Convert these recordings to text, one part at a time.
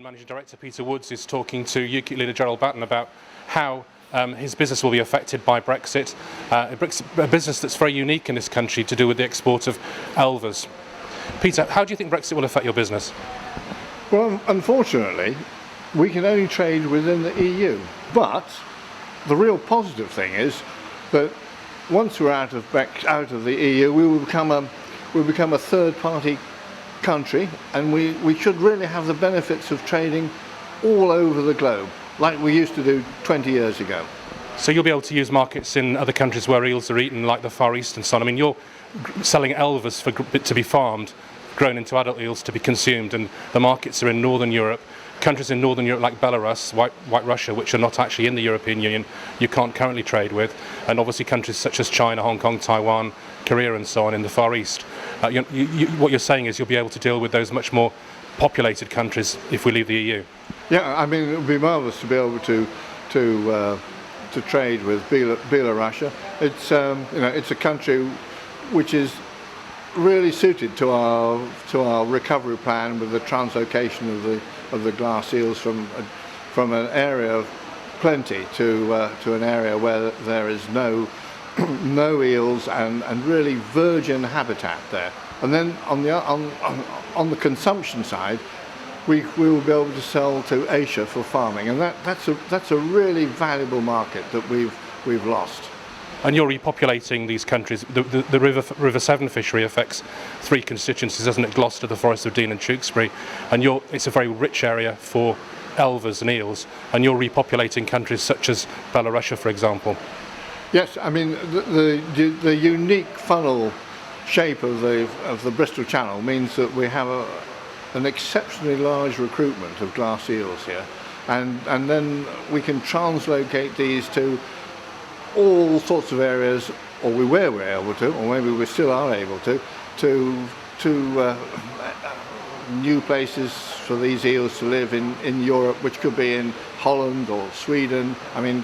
and Managing Director Peter Woods is talking to UKIP leader Gerard Batten about how his business will be affected by Brexit, a business that's very unique in this country to do with the export of Elvers. Peter, how do you think Brexit will affect your business? Well, unfortunately, we can only trade within the EU. But the real positive thing is that once we're out of the EU, we will become a third-party country, and we should really have the benefits of trading all over the globe, like we used to do 20 years ago. So you'll be able to use markets in other countries where eels are eaten, like the Far East and so on. I mean, you're selling Elvers to be farmed, grown into adult eels to be consumed, and the markets are in Northern Europe. Countries in Northern Europe like Belarus, White Russia, which are not actually in the European Union, you can't currently trade with, and obviously countries such as China, Hong Kong, Taiwan, Korea and so on in the Far East. What you're saying is you'll be able to deal with those much more populated countries if we leave the EU. Yeah, I mean, it would be marvellous to be able to trade with Belarus. It's a country which is really suited to our recovery plan with the translocation of the glass eels from an area of plenty to an area where there is no eels and really virgin habitat there. And then on the consumption side, we will be able to sell to Asia for farming, and that's a really valuable market that we've lost. And you're repopulating these countries. The River Severn fishery affects 3 constituencies, doesn't it? Gloucester, the Forest of Dean and Tewkesbury. And it's a very rich area for elvers and eels, and you're repopulating countries such as Belarus, for example. Yes, I mean, the unique funnel shape of the Bristol Channel means that we have an exceptionally large recruitment of glass eels here, and then we can translocate these to all sorts of areas, or we were able to, or maybe we still are able to new places for these eels to live in Europe, which could be in Holland or Sweden. I mean,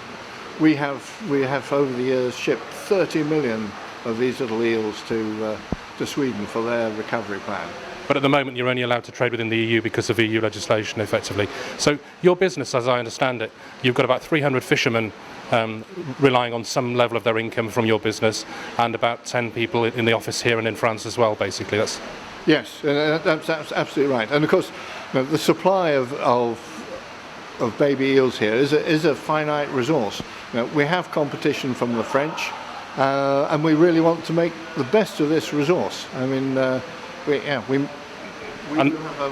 we have over the years shipped 30 million of these little eels to Sweden for their recovery plan. But at the moment you're only allowed to trade within the EU because of EU legislation, effectively. So your business, as I understand it, you've got about 300 fishermen relying on some level of their income from your business, and about 10 people in the office here and in France as well, basically. Yes, that's absolutely right. And of course, the supply of baby eels here is a finite resource. We have competition from the French, and we really want to make the best of this resource. I mean, we have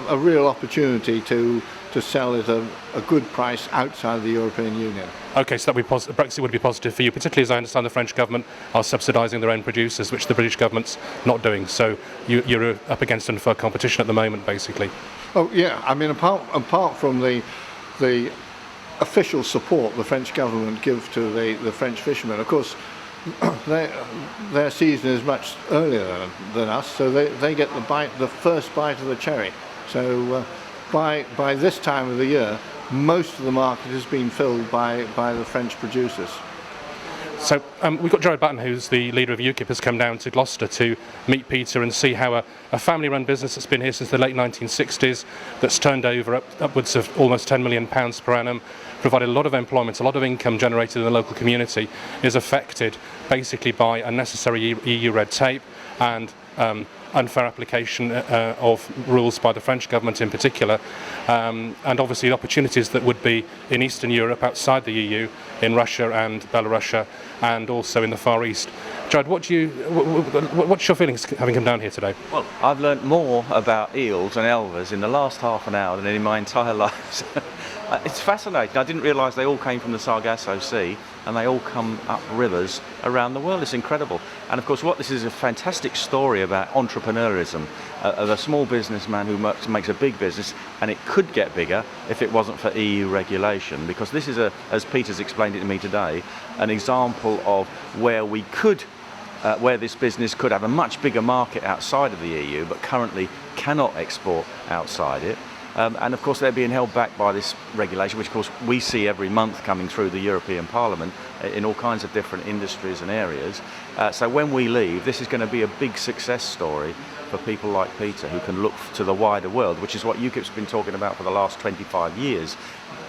a real opportunity to sell at a good price outside the European Union. Okay, so Brexit would be positive for you, particularly as I understand the French government are subsidising their own producers, which the British government's not doing. So you're up against unfair competition at the moment, basically. Oh yeah, I mean, apart from the official support the French government give to the French fishermen, of course, their season is much earlier than us, so they get the first bite of the cherry. So by this time of the year, most of the market has been filled by the French producers. So we've got Gerard Batten, who's the leader of UKIP, has come down to Gloucester to meet Peter and see how a family-run business that's been here since the late 1960s, that's turned over upwards of almost £10 million per annum, provided a lot of employment, a lot of income generated in the local community, is affected basically by unnecessary EU red tape and unfair application of rules by the French government in particular, and obviously opportunities that would be in Eastern Europe outside the EU, in Russia and Belarus, and also in the Far East. Gerard, what's your feelings having come down here today? Well, I've learnt more about eels and elvers in the last half an hour than in my entire life. It's fascinating. I didn't realise they all came from the Sargasso Sea, and they all come up rivers around the world. It's incredible. And of course, this is a fantastic story about entrepreneurism, of a small businessman who makes a big business, and it could get bigger if it wasn't for EU regulation, because this is, as Peter's explained it to me today, an example of where where this business could have a much bigger market outside of the EU, but currently cannot export outside it. And of course they're being held back by this regulation, which of course we see every month coming through the European Parliament in all kinds of different industries and areas. So when we leave, this is going to be a big success story for people like Peter, who can look to the wider world, which is what UKIP's been talking about for the last 25 years.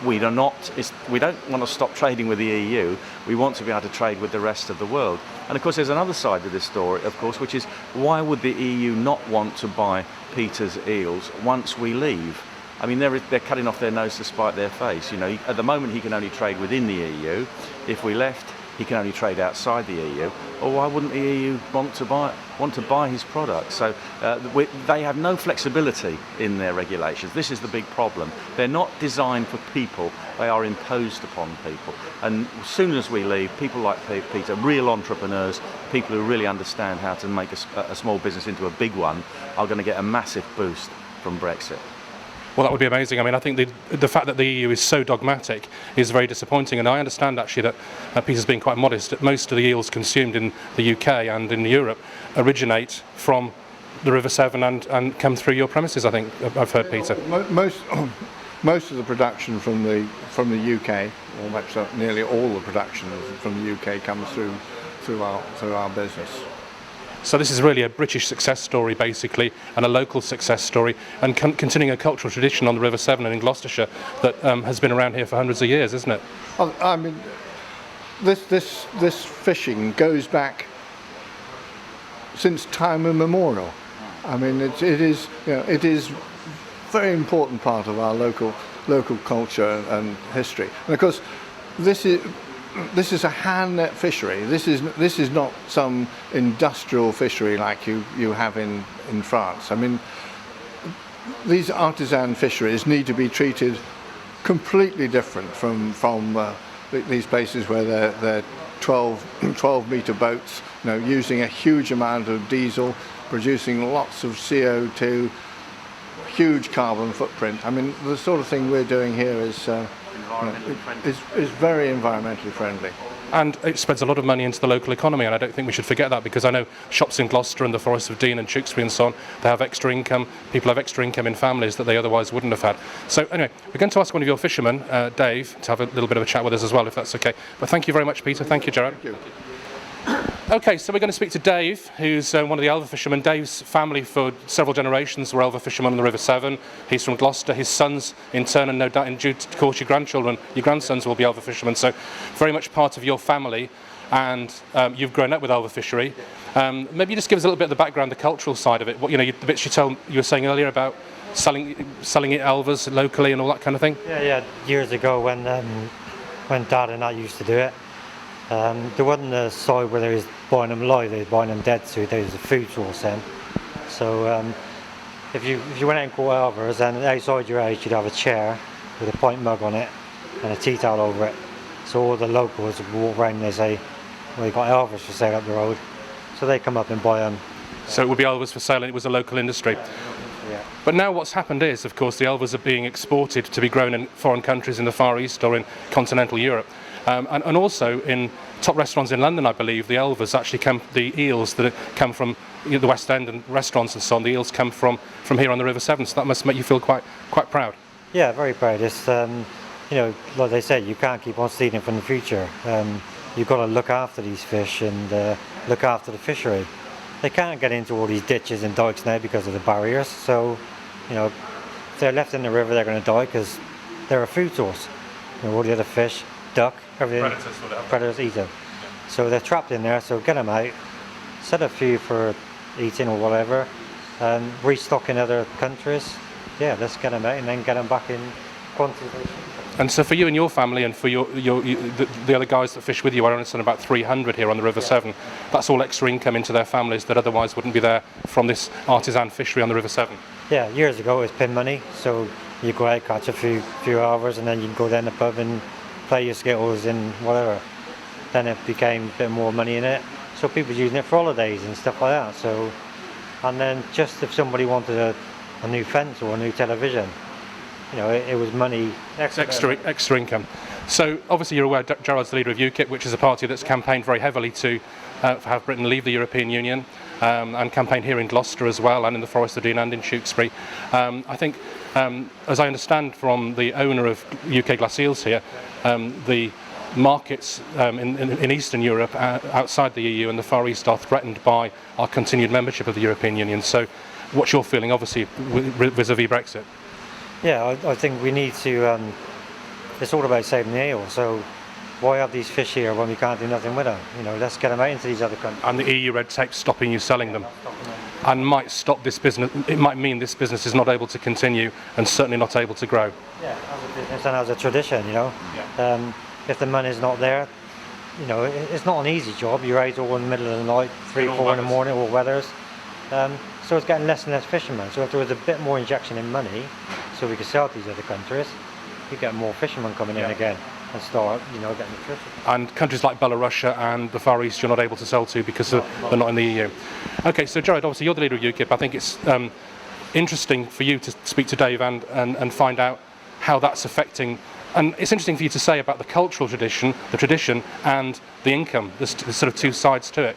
We don't want to stop trading with the EU. We want to be able to trade with the rest of the world. And of course, there's another side to this story, of course, which is why would the EU not want to buy Peter's eels once we leave? I mean, they're cutting off their nose to spite their face. You know, at the moment he can only trade within the EU. If we left, he can only trade outside the EU. Or why wouldn't the EU want to buy his products? So they have no flexibility in their regulations. This is the big problem. They're not designed for people. They are imposed upon people. And as soon as we leave, people like Peter, real entrepreneurs, people who really understand how to make a small business into a big one, are going to get a massive boost from Brexit. Well, that would be amazing. I mean, I think the fact that the EU is so dogmatic is very disappointing, and I understand actually that Peter's being quite modest, that most of the eels consumed in the UK and in Europe originate from the River Severn and come through your premises, I think I've heard, Peter. Most of the production from the UK, or perhaps nearly all the production from the UK, comes through our business. So this is really a British success story, basically, and a local success story, and continuing a cultural tradition on the River Severn and in Gloucestershire that has been around here for hundreds of years, isn't it? I mean, this fishing goes back since time immemorial. I mean, it is very important part of our local culture and history. And of course, this is a hand net fishery. This is not some industrial fishery like you have in France. I mean, these artisan fisheries need to be treated completely different from these places where they're 12 meter boats, you know, using a huge amount of diesel, producing lots of CO2, huge carbon footprint. I mean, the sort of thing we're doing here is very environmentally friendly. And it spreads a lot of money into the local economy, and I don't think we should forget that, because I know shops in Gloucester and the Forest of Dean and Tewkesbury and so on, they have extra income. People have extra income in families that they otherwise wouldn't have had. So anyway, we're going to ask one of your fishermen, Dave, to have a little bit of a chat with us as well, if that's okay. But thank you very much, Peter. Thank you, Gerard. Thank you. Okay, so we're going to speak to Dave, who's one of the Elver fishermen. Dave's family for several generations were Elver fishermen on the River Severn. He's from Gloucester. His sons, in turn, and no doubt in due course your grandchildren, your grandsons will be Elver fishermen. So very much part of your family, and you've grown up with Elver fishery. Maybe you just give us a little bit of the background, the cultural side of it. What, you know, the bits you were saying earlier about selling it Elvers locally and all that kind of thing. Yeah. Years ago when Dad and I used to do it. There wasn't a side where they was buying them live, they was buying them dead, so there was a food source then. So if you went out and caught Elvers, then outside your house you'd have a chair with a pint mug on it and a tea towel over it. So all the locals would walk around and they say, well, you got Elvers for sale up the road. So they come up and buy them. So it would be Elvers for sale, and it was a local industry. Yeah. But now what's happened is, of course, the Elvers are being exported to be grown in foreign countries in the Far East or in continental Europe. And also in top restaurants in London, I believe, the Elvers actually the eels that come from the West End and restaurants and so on, the eels come from here on the River Severn, so that must make you feel quite proud. Yeah, very proud. It's, like they said, you can't keep on stealing from the future. You've got to look after these fish and look after the fishery. They can't get into all these ditches and dikes now because of the barriers, so, if they're left in the river, they're going to die because they're a food source. All the other fish, duck, everything, predators eat them. So they're trapped in there, so get them out, set a few for eating or whatever, and restock in other countries. Yeah, let's get them out and then get them back in quantity. And so for you and your family and for the other guys that fish with you, I understand about 300 here on the River Severn, that's all extra income into their families that otherwise wouldn't be there from this artisan fishery on the River Severn. Yeah, years ago it was pin money, so you go out, catch a few hours, and then you can go down the pub and play your skittles and whatever. Then it became a bit more money in it, so people were using it for holidays and stuff like that. So, and then just if somebody wanted a new fence or a new television, it was money. Extra income. So obviously you're aware Gerard's the leader of UKIP, which is a party that's campaigned very heavily to have Britain leave the European Union, and campaigned here in Gloucester as well, and in the Forest of Dean and in Tewkesbury. I think, as I understand from the owner of UK Glass Eels here, the markets in Eastern Europe, outside the EU and the Far East, are threatened by our continued membership of the European Union. So What's your feeling, obviously, vis-a-vis Brexit? Yeah, I think we need to. It's all about saving the eel. So why have these fish here when we can't do nothing with them? You know, let's get them out into these other countries. And the EU red tape stopping you selling them, and might stop this business. It might mean this business is not able to continue, and certainly not able to grow. Yeah, as a business and as a tradition, you know. If the money's not there, you know, it's not an easy job. You're out all in the middle of the night, 3, 4 in the morning, all weathers. So it's getting less and less fishermen. So if there was a bit more injection in money, so we could sell to these other countries, you get more fishermen coming in again and start, you know, getting nutrition. And countries like Belarus and the Far East, you're not able to sell to because they're not in the EU. Okay, so Gerard, obviously you're the leader of UKIP. I think it's interesting for you to speak to Dave and find out how that's affecting. And it's interesting for you to say about the cultural tradition, and the income. There's sort of two sides to it.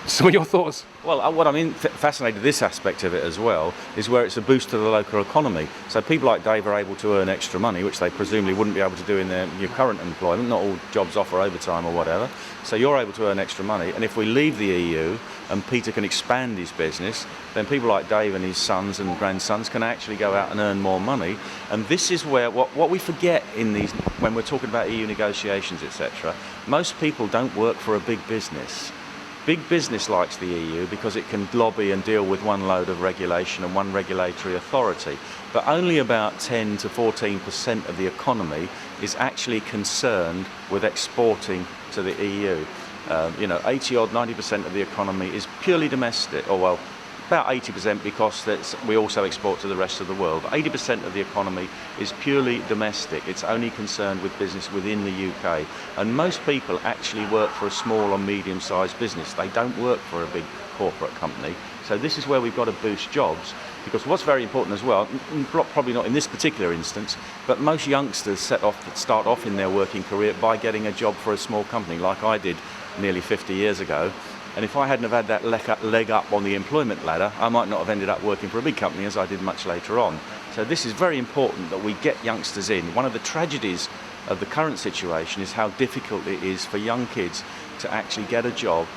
So what are your thoughts? Well, what I'm fascinated with this aspect of it as well is where it's a boost to the local economy. So people like Dave are able to earn extra money, which they presumably wouldn't be able to do in your current employment. Not all jobs offer overtime or whatever. So you're able to earn extra money. And if we leave the EU and Peter can expand his business, then people like Dave and his sons and grandsons can actually go out and earn more money. And this is where what we forget in these, when we're talking about EU negotiations, etc., most people don't work for a big business. Big business likes the EU because it can lobby and deal with one load of regulation and one regulatory authority. But only about 10 to 14% of the economy is actually concerned with exporting to the EU. 80 odd, 90% of the economy is purely domestic, or well, about 80% because we also export to the rest of the world. 80% of the economy is purely domestic. It's only concerned with business within the UK. And most people actually work for a small or medium-sized business. They don't work for a big corporate company. So this is where we've got to boost jobs. Because what's very important as well, probably not in this particular instance, but most youngsters start off in their working career by getting a job for a small company, like I did nearly 50 years ago. And if I hadn't have had that leg up on the employment ladder, I might not have ended up working for a big company as I did much later on. So this is very important that we get youngsters in. One of the tragedies of the current situation is how difficult it is for young kids to actually get a job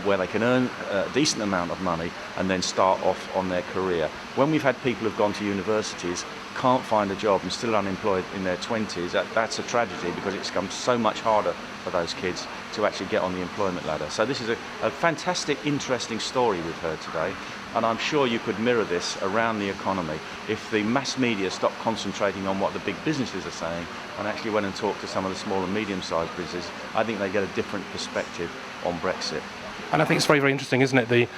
where they can earn a decent amount of money and then start off on their career. When we've had people who've gone to universities, can't find a job and still unemployed in their 20s, that's a tragedy because it's become so much harder for those kids to actually get on the employment ladder. So this is a fantastic, interesting story we've heard today, and I'm sure you could mirror this around the economy if the mass media stopped concentrating on what the big businesses are saying and actually went and talked to some of the small and medium-sized businesses. I think they get a different perspective on Brexit. And I think it's very, very interesting, isn't it?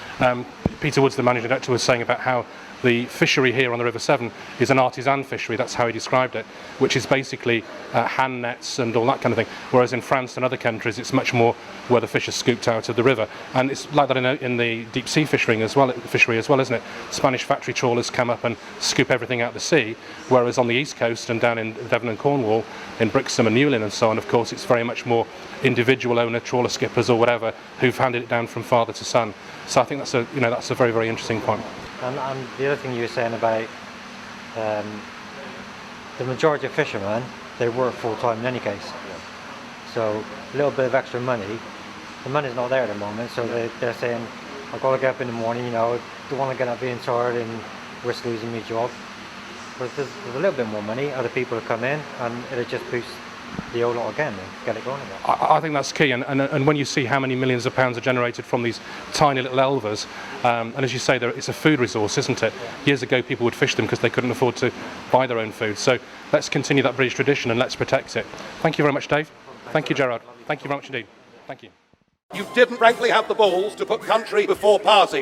Peter Woods, the managing director, was saying about how the fishery here on the River Severn is an artisan fishery. That's how he described it, which is basically hand nets and all that kind of thing. Whereas in France and other countries, it's much more where the fish are scooped out of the river. And it's like that in the deep sea fishery as well, isn't it? Spanish factory trawlers come up and scoop everything out of the sea. Whereas on the east coast and down in Devon and Cornwall, in Brixham and Newlyn and so on, of course, it's very much more individual owner trawler skippers or whatever who've handed it down from father to son. So I think that's a very, very interesting point. And the other thing you were saying about the majority of fishermen, they work full time in any case. So a little bit of extra money, the money's not there at the moment, so they're saying, I've got to get up in the morning, don't want to get up being tired and risk losing my job. But if there's a little bit more money, other people will come in and it'll just boost the old lot again and get it going again. I think that's key, and when you see how many millions of pounds are generated from these tiny little elvers, and as you say, it's a food resource, isn't it? Yeah. Years ago people would fish them because they couldn't afford to buy their own food, so let's continue that British tradition and let's protect it. Thank you very much, Dave. Thank you, Gerard. Thank you very much indeed. Thank you. You didn't frankly have the balls to put country before party.